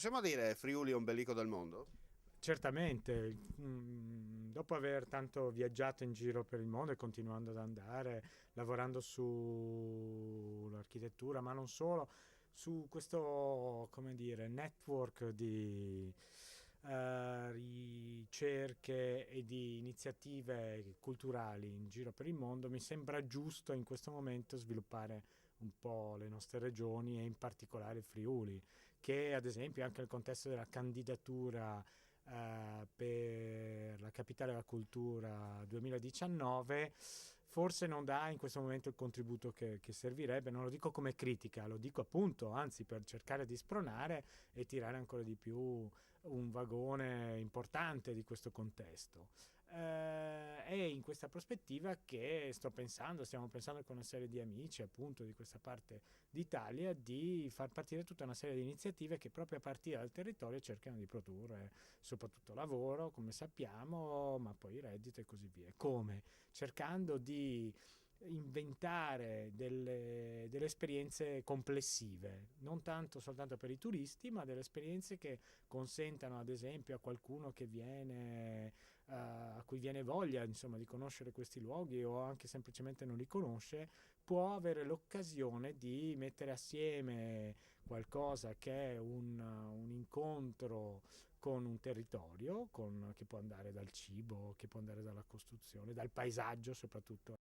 Possiamo dire Friuli ombelico del mondo? Certamente, dopo aver tanto viaggiato in giro per il mondo e continuando ad andare, lavorando sull'architettura, ma non solo, su questo, come dire, network di ricerche e di iniziative culturali in giro per il mondo, mi sembra giusto in questo momento sviluppare un po' le nostre regioni e in particolare il Friuli, che ad esempio anche nel contesto della candidatura per la capitale della cultura 2019 forse non dà in questo momento il contributo che servirebbe. Non lo dico come critica, lo dico appunto, anzi, per cercare di spronare e tirare ancora di più un vagone importante di questo contesto. È in questa prospettiva che stiamo pensando con una serie di amici appunto di questa parte d'Italia di far partire tutta una serie di iniziative che proprio a partire dal territorio cercano di produrre soprattutto lavoro, come sappiamo, ma poi reddito e così via. Come? Cercando di inventare delle esperienze complessive, non tanto soltanto per i turisti, ma delle esperienze che consentano ad esempio a qualcuno che viene, a cui viene voglia insomma, di conoscere questi luoghi o anche semplicemente non li conosce, può avere l'occasione di mettere assieme qualcosa che è un incontro con un territorio che può andare dal cibo, che può andare dalla costruzione, dal paesaggio soprattutto